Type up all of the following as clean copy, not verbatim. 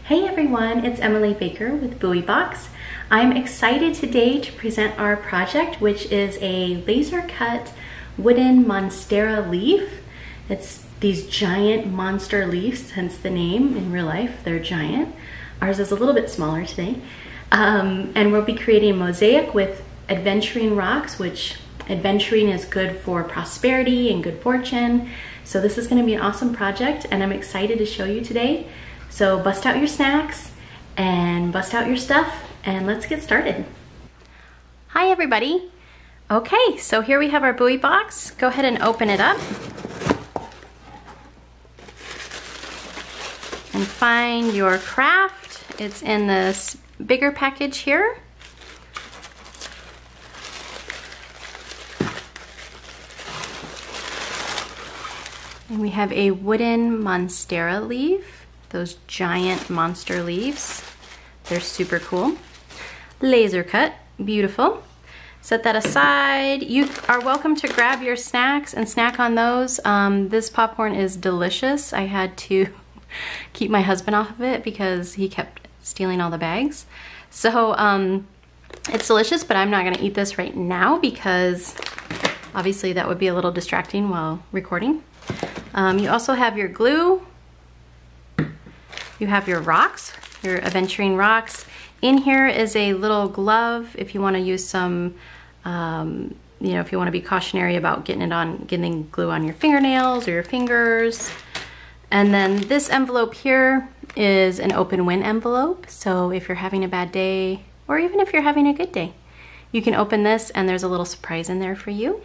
Hey everyone, it's Emily Baker with BuoyBox. I'm excited today to present our project, which is a laser cut wooden Monstera leaf. It's these giant monster leaves, hence the name. In real life, they're giant. Ours is a little bit smaller today. And we'll be creating a mosaic with Aventurine rocks, which Aventurine is good for prosperity and good fortune. So this is gonna be an awesome project and I'm excited to show you today. So bust out your snacks and bust out your stuff and let's get started. Hi everybody. Okay, so here we have our BuoyBox. Go ahead and open it up. And find your craft. It's in this bigger package here. And we have a wooden Monstera leaf. Those giant monster leaves. They're super cool. Laser cut, beautiful. Set that aside. You are welcome to grab your snacks and snack on those. This popcorn is delicious. I had to keep my husband off of it because he kept stealing all the bags. So it's delicious, but I'm not gonna eat this right now because obviously that would be a little distracting while recording. You also have your glue. You have your rocks, your Aventurine rocks. In here is a little glove if you want to use some, you know, if you want to be cautionary about getting glue on your fingernails or your fingers. And then this envelope here is an open win envelope. So if you're having a bad day, or even if you're having a good day, you can open this and there's a little surprise in there for you.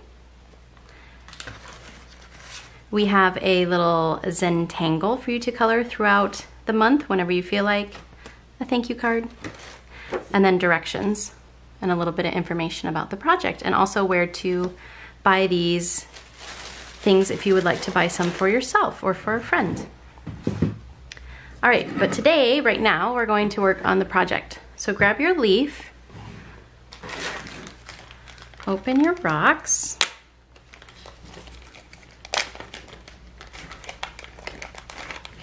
We have a little Zentangle for you to color throughout the month whenever you feel like, a thank you card, and then directions and a little bit of information about the project and also where to buy these things if you would like to buy some for yourself or for a friend. All right, but today, right now, we're going to work on the project. So grab your leaf, open your rocks,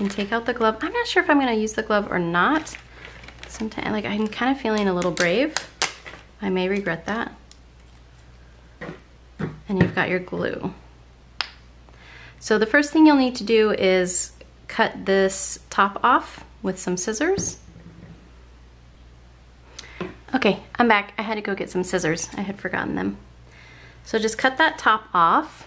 and take out the glove. I'm not sure if I'm gonna use the glove or not. Sometimes, like, I'm kind of feeling a little brave. I may regret that. And you've got your glue. So the first thing you'll need to do is cut this top off with some scissors. Okay, I'm back. I had to go get some scissors. I had forgotten them. So just cut that top off.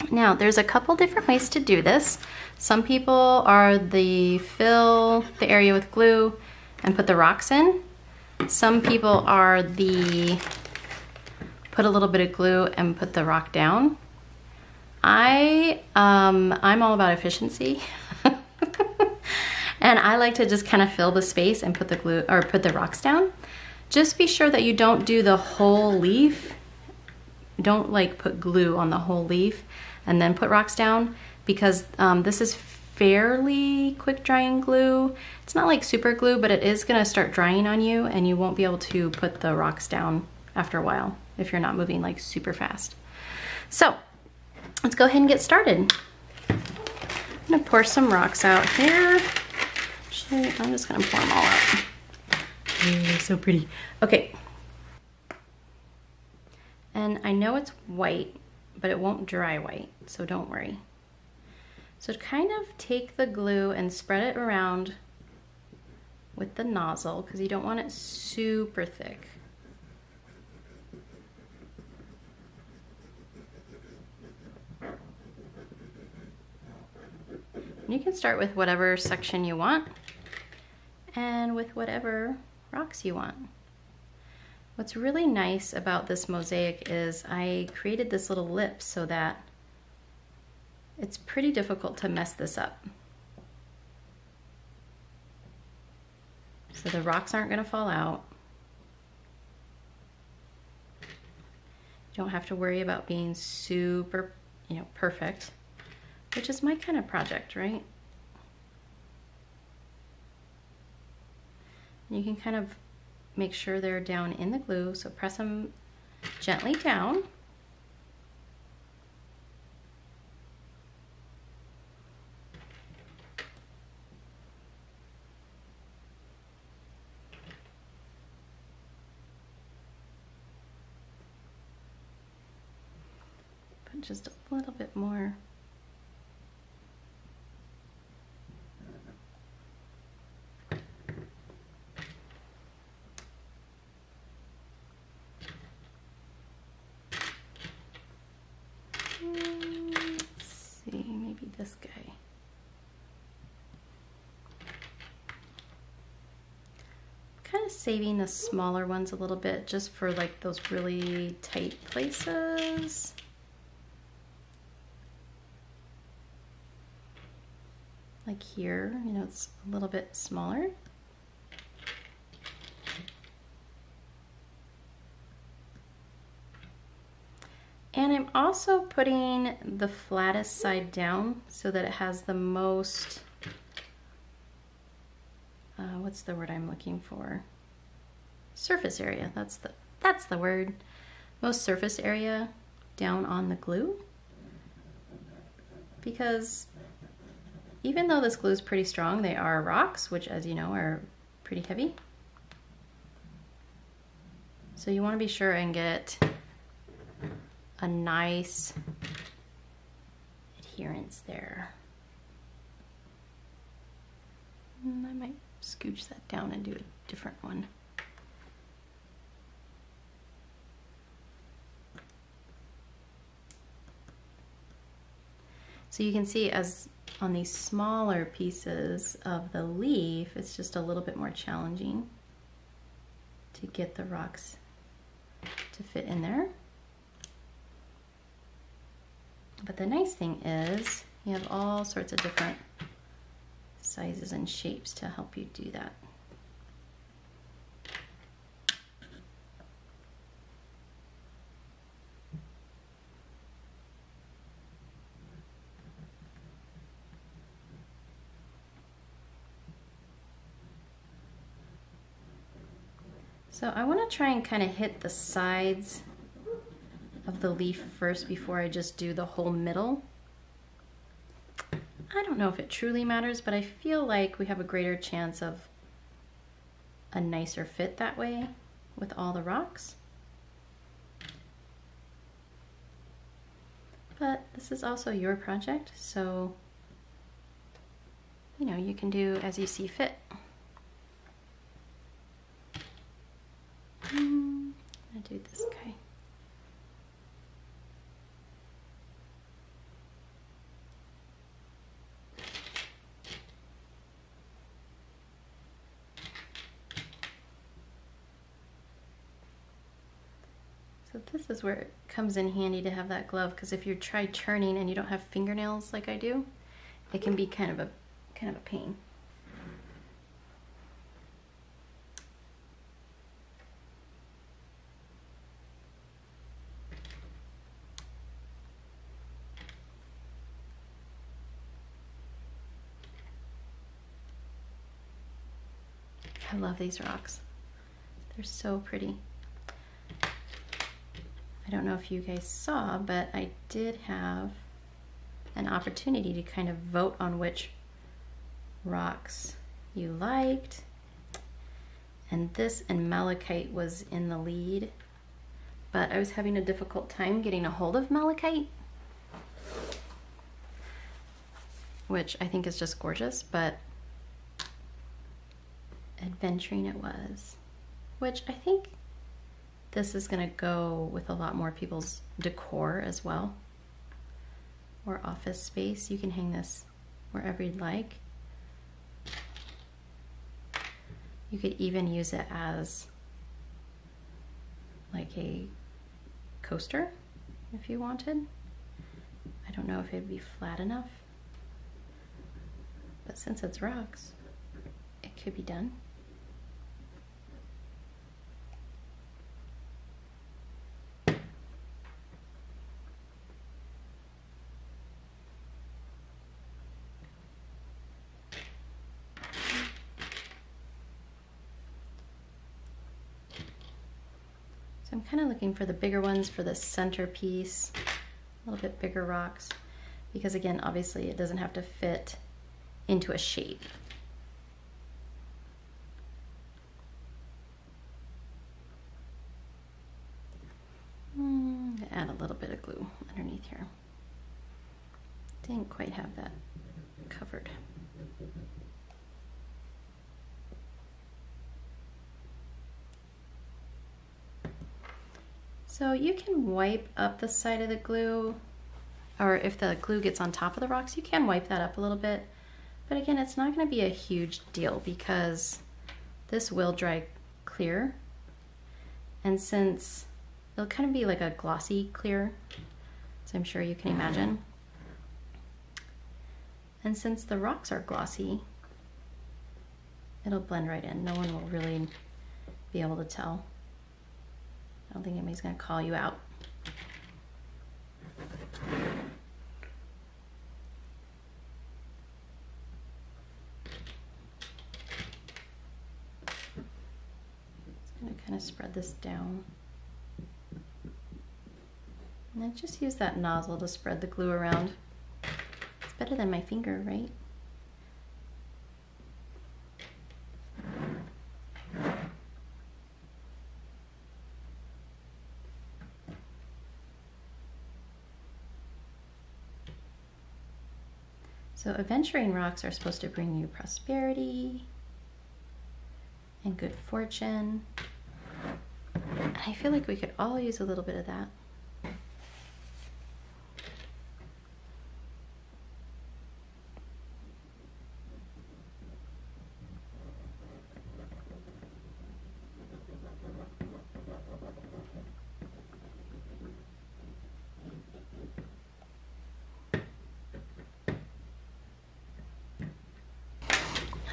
Now, there's a couple different ways to do this. Some people are fill the area with glue and put the rocks in. Some people are put a little bit of glue and put the rock down. I'm all about efficiency. And I like to just kind of fill the space and put the rocks down. Just be sure that you don't do the whole leaf. Don't like put glue on the whole leaf and then put rocks down because this is fairly quick drying glue. It's not like super glue, but it is gonna start drying on you and you won't be able to put the rocks down after a while if you're not moving like super fast. So let's go ahead and get started. I'm gonna pour some rocks out here. Actually, I'm just gonna pour them all out. They're so pretty. Okay. And I know it's white, but it won't dry white, so don't worry. So kind of take the glue and spread it around with the nozzle because you don't want it super thick. You can start with whatever section you want and with whatever rocks you want. What's really nice about this mosaic is I created this little lip so that it's pretty difficult to mess this up. So the rocks aren't gonna fall out. You don't have to worry about being super, perfect, which is my kind of project, right? You can kind of make sure they're down in the glue, so press them gently down. Put just a little bit more. Let's see, maybe this guy. Kind of saving the smaller ones a little bit just for like those really tight places. Like here, you know, it's a little bit smaller. And I'm also putting the flattest side down so that it has the most, what's the word I'm looking for? Surface area, that's the word. Most surface area down on the glue. Because even though this glue is pretty strong, they are rocks, which as you know are pretty heavy. So you want to be sure and get a nice adherence there. And I might scooch that down and do a different one. So you can see as on these smaller pieces of the leaf, it's just a little bit more challenging to get the rocks to fit in there. But the nice thing is you have all sorts of different sizes and shapes to help you do that. So I want to try and kind of hit the sides of the leaf first before I just do the whole middle. I don't know if it truly matters, but I feel like we have a greater chance of a nicer fit that way with all the rocks. But this is also your project, so you know, you can do as you see fit. I'm gonna do this guy. So this is where it comes in handy to have that glove, because if you try turning and you don't have fingernails like I do, it can be kind of a pain. I love these rocks. They're so pretty. I don't know if you guys saw, but I did have an opportunity to kind of vote on which rocks you liked. And this and malachite was in the lead, but I was having a difficult time getting a hold of malachite, which I think is just gorgeous, but Aventurine it was, which I think this is gonna go with a lot more people's decor as well, or office space. You can hang this wherever you'd like. You could even use it as like a coaster if you wanted. I don't know if it'd be flat enough, but since it's rocks, it could be done. So I'm kind of looking for the bigger ones for the centerpiece, a little bit bigger rocks, because again, obviously it doesn't have to fit into a shape. add a little bit of glue underneath here. Didn't quite have that covered. So you can wipe up the side of the glue, or if the glue gets on top of the rocks, you can wipe that up a little bit. But again, it's not going to be a huge deal because this will dry clear. And since it'll kind of be like a glossy clear, as I'm sure you can imagine. And since the rocks are glossy, it'll blend right in. No one will really be able to tell. I don't think anybody's going to call you out. Just going to kind of spread this down. And then just use that nozzle to spread the glue around. It's better than my finger, right? So Aventurine rocks are supposed to bring you prosperity and good fortune. And I feel like we could all use a little bit of that.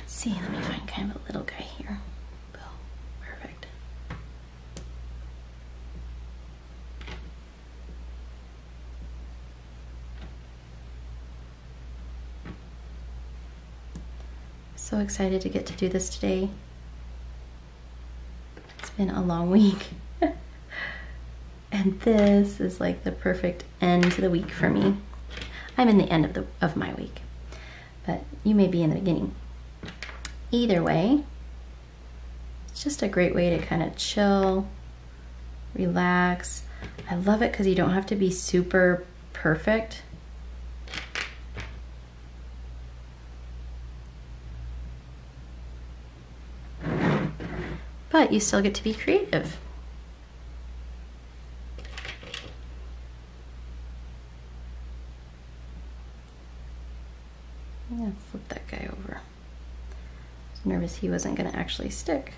See, let me find kind of a little guy here. Boom, perfect. So excited to get to do this today. It's been a long week. And this is like the perfect end to the week for me. I'm in the end of my week, but you may be in the beginning. Either way, it's just a great way to kind of chill, relax. I love it because you don't have to be super perfect. But you still get to be creative. I'm gonna flip that guy over. Nervous he wasn't going to actually stick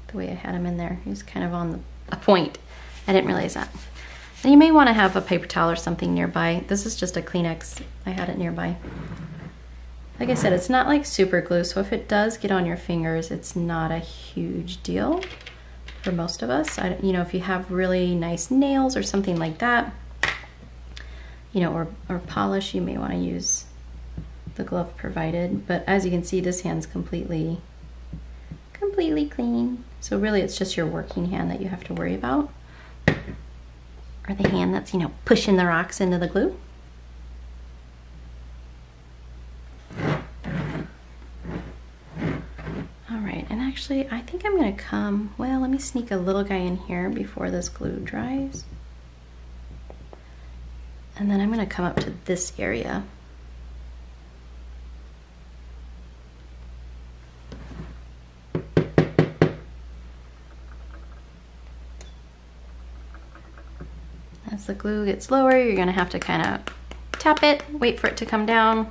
the way I had him in there. He was kind of on a point. I didn't realize that. And you may want to have a paper towel or something nearby. This is just a Kleenex. I had it nearby. Like I said, it's not like super glue, so if it does get on your fingers, it's not a huge deal for most of us. You know, if you have really nice nails or something like that, you know, or polish, you may want to use the glove provided. But as you can see, this hand's completely clean. So really it's just your working hand that you have to worry about, or the hand that's, you know, pushing the rocks into the glue. All right, and actually I think I'm gonna come, well, let me sneak a little guy in here before this glue dries. And then I'm gonna come up to this area. As the glue gets lower, you're gonna have to kind of tap it, wait for it to come down.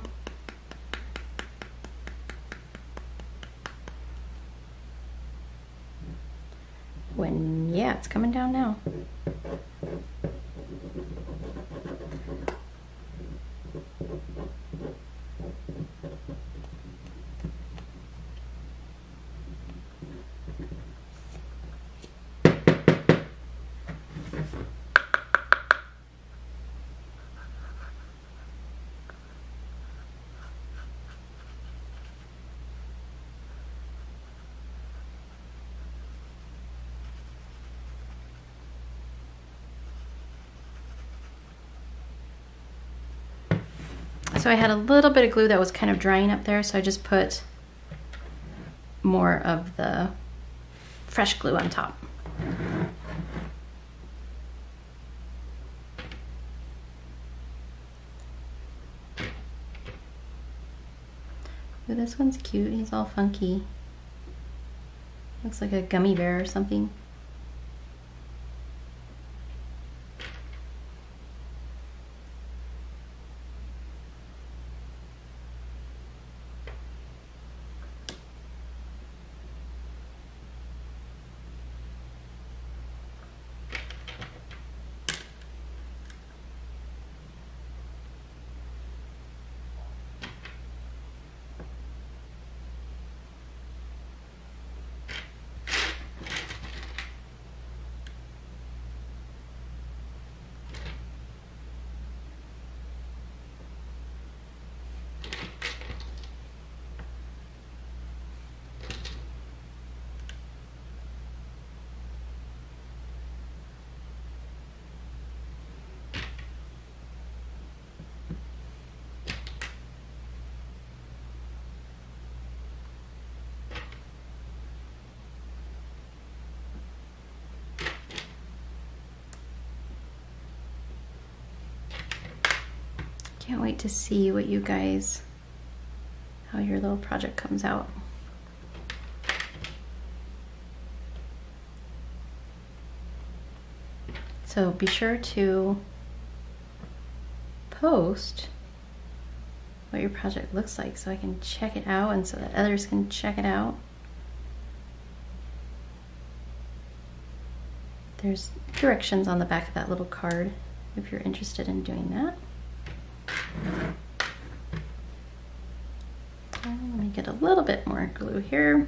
Yeah, it's coming down now. So I had a little bit of glue that was kind of drying up there, so I just put more of the fresh glue on top. Ooh, this one's cute. He's all funky. Looks like a gummy bear or something. Can't wait to see what you guys, how your little project comes out. So be sure to post what your project looks like so I can check it out and so that others can check it out. There's directions on the back of that little card if you're interested in doing that. Let me get a little bit more glue here.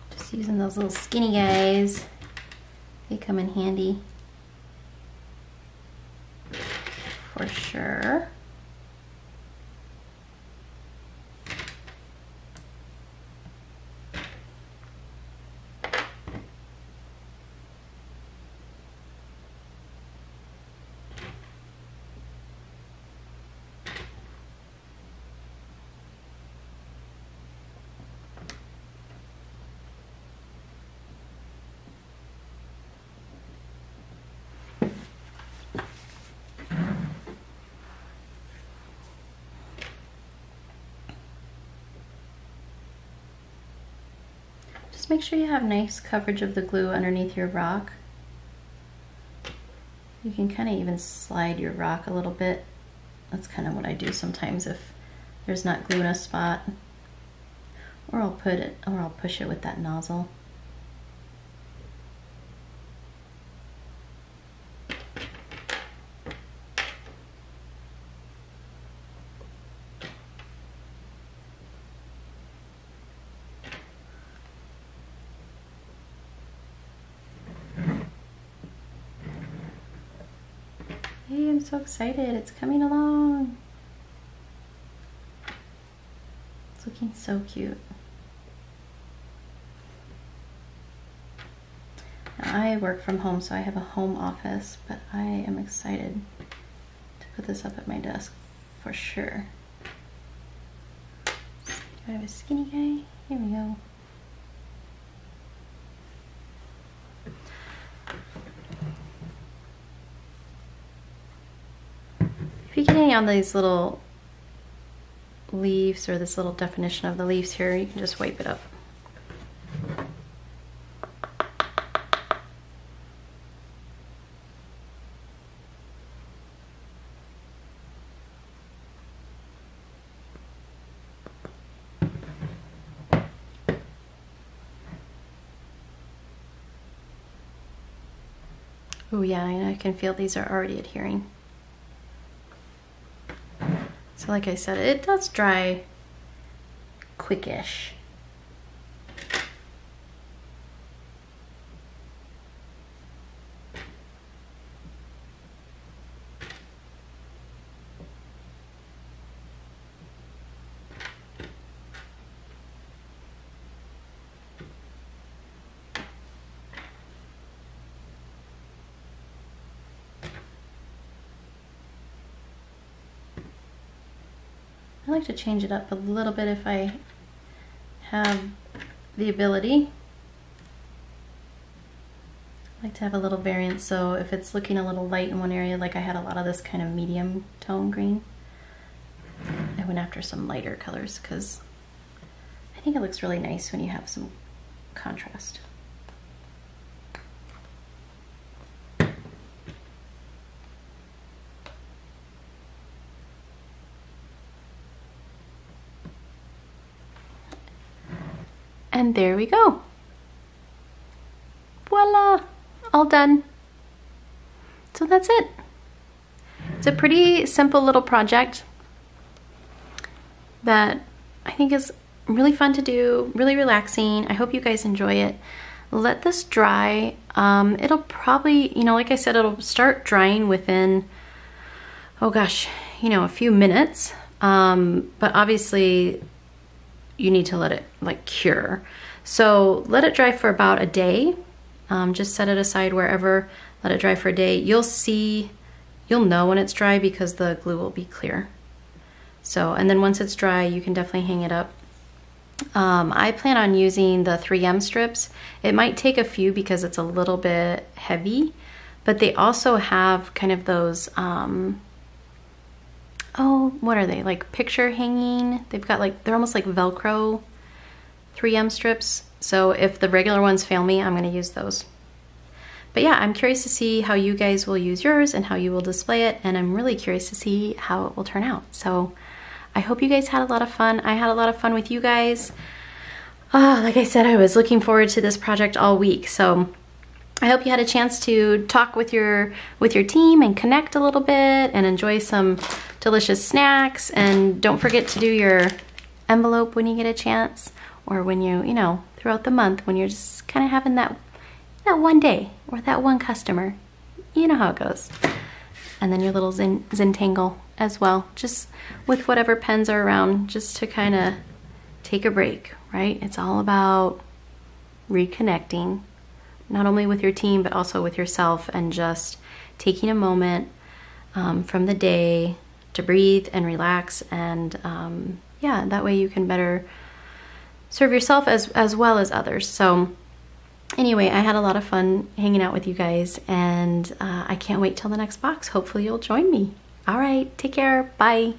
Just using those little skinny guys. They come in handy for sure. Just make sure you have nice coverage of the glue underneath your rock. You can kind of even slide your rock a little bit. That's kind of what I do sometimes if there's not glue in a spot. Or I'll push it with that nozzle. Hey, I'm so excited. It's coming along. It's looking so cute. Now, I work from home, so I have a home office, but I am excited to put this up at my desk for sure. Do I have a skinny guy? Here we go. If you get any on these little leaves or this little definition of the leaves here, you can just wipe it up. Oh yeah, I can feel these are already adhering. So like I said, it does dry quickish. I like to change it up a little bit if I have the ability. I like to have a little variance, so if it's looking a little light in one area, like I had a lot of this kind of medium tone green, I went after some lighter colors because I think it looks really nice when you have some contrast. And there we go. Voila, all done. So that's it. It's a pretty simple little project that I think is really fun to do, really relaxing. I hope you guys enjoy it. Let this dry. It'll probably, you know, like I said, it'll start drying within, oh gosh, you know, a few minutes. But obviously you need to let it like cure. So let it dry for about a day. Just set it aside wherever, let it dry for a day. You'll know when it's dry because the glue will be clear. So, and then once it's dry, you can definitely hang it up. I plan on using the 3M strips. It might take a few because it's a little bit heavy, but they also have kind of those, oh, what are they? Like picture hanging. They've got like, they're almost like Velcro 3M strips. So if the regular ones fail me, I'm gonna use those. But yeah, I'm curious to see how you guys will use yours and how you will display it. And I'm really curious to see how it will turn out. So I hope you guys had a lot of fun. I had a lot of fun with you guys. Like I said, I was looking forward to this project all week. So I hope you had a chance to talk with your team and connect a little bit and enjoy some delicious snacks. And don't forget to do your envelope when you get a chance, or when you know, throughout the month when you're just kind of having that one day or that one customer. You know how it goes. And then your little Zentangle as well, just with whatever pens are around, just to kind of take a break, right? It's all about reconnecting, not only with your team, but also with yourself, and just taking a moment from the day to breathe and relax. And yeah, that way you can better serve yourself as well as others. So anyway, I had a lot of fun hanging out with you guys, and I can't wait till the next box. Hopefully you'll join me. All right, take care. Bye.